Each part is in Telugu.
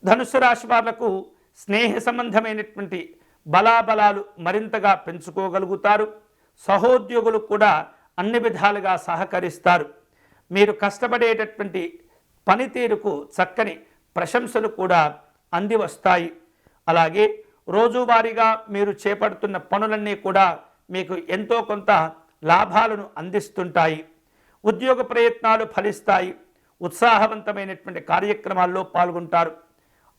ధనుస్సు రాశి వాళ్లకు స్నేహ సంబంధమైనటువంటి బలాబలాలు మరింతగా పెంచుకోగలుగుతారు. సహోద్యోగులు కూడా అన్ని విధాలుగా సహకరిస్తారు. మీరు కష్టపడేటటువంటి పనితీరుకు చక్కని ప్రశంసలు కూడా అంది వస్తాయి. అలాగే రోజువారీగా మీరు చేపడుతున్న పనులన్నీ కూడా మీకు ఎంతో కొంత లాభాలను అందిస్తుంటాయి. ఉద్యోగ ప్రయత్నాలు ఫలిస్తాయి. ఉత్సాహవంతమైనటువంటి కార్యక్రమాల్లో పాల్గొంటారు.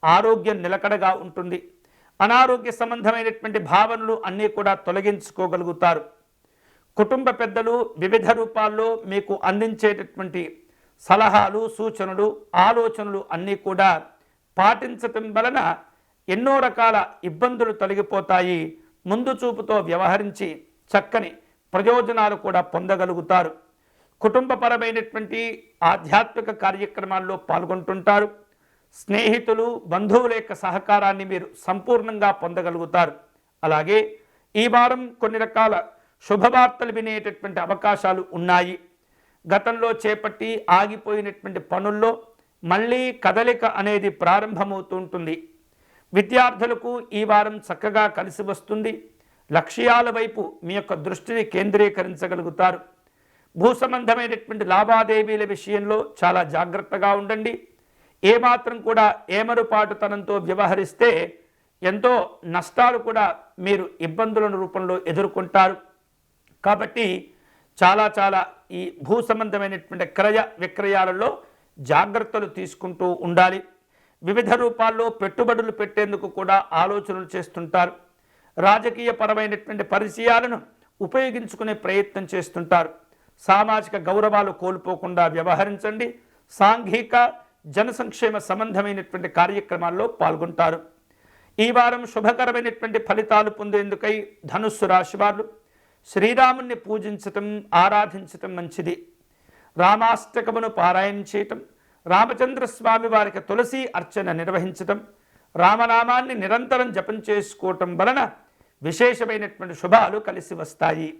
ఆరోగ్యం నిలకడగా ఉంటుంది. అనారోగ్య సంబంధమైనటువంటి భావనలు అన్నీ కూడా తొలగించుకోగలుగుతారు. కుటుంబ పెద్దలు వివిధ రూపాల్లో మీకు అందించేటటువంటి సలహాలు, సూచనలు, ఆలోచనలు అన్నీ కూడా పాటించటం వలన ఎన్నో రకాల ఇబ్బందులు తొలగిపోతాయి. ముందు చూపుతో వ్యవహరించి చక్కని ప్రయోజనాలు కూడా పొందగలుగుతారు. కుటుంబపరమైనటువంటి ఆధ్యాత్మిక కార్యక్రమాల్లో పాల్గొంటుంటారు. స్నేహితులు, బంధువుల యొక్క సహకారాన్ని మీరు సంపూర్ణంగా పొందగలుగుతారు. అలాగే ఈ వారం కొన్ని రకాల శుభవార్తలు వినేటటువంటి అవకాశాలు ఉన్నాయి. గతంలో చేపట్టి ఆగిపోయినటువంటి పనుల్లో మళ్ళీ కదలిక అనేది ప్రారంభమవుతుంటుంది. విద్యార్థులకు ఈ వారం చక్కగా కలిసి వస్తుంది. లక్ష్యాల వైపు మీ యొక్క దృష్టిని కేంద్రీకరించగలుగుతారు. భూ సంబంధమైనటువంటి లావాదేవీల విషయంలో చాలా జాగ్రత్తగా ఉండండి. ఏమాత్రం కూడా ఏమరుపాటుతనంతో వ్యవహరిస్తే ఎంతో నష్టాలు కూడా మీరు ఇబ్బందుల రూపంలో ఎదుర్కొంటారు. కాబట్టి చాలా ఈ భూ సంబంధమైనటువంటి క్రయ విక్రయాలలో జాగ్రత్తలు తీసుకుంటూ ఉండాలి. వివిధ రూపాల్లో పెట్టుబడులు పెట్టేందుకు కూడా ఆలోచనలు చేస్తుంటారు. రాజకీయ పరమైనటువంటి పరిచయాలను ఉపయోగించుకునే ప్రయత్నం చేస్తుంటారు. సామాజిక గౌరవాలు కోల్పోకుండా వ్యవహరించండి. సాంఘిక జన సంక్షేమ సంబంధమైనటువంటి కార్యక్రమాల్లో పాల్గొంటారు. ఈ వారం శుభకరమైనటువంటి ఫలితాలు పొందేందుకై ధనుస్సు రాశి వారు శ్రీరాముణ్ణి పూజించటం, ఆరాధించటం మంచిది. రామాష్టకమును పారాయణ చేయటం, రామచంద్రస్వామి వారికి తులసి అర్చన నిర్వహించటం, రామనామాన్ని నిరంతరం జపం చేసుకోవటం వలన విశేషమైనటువంటి శుభాలు కలిసి వస్తాయి.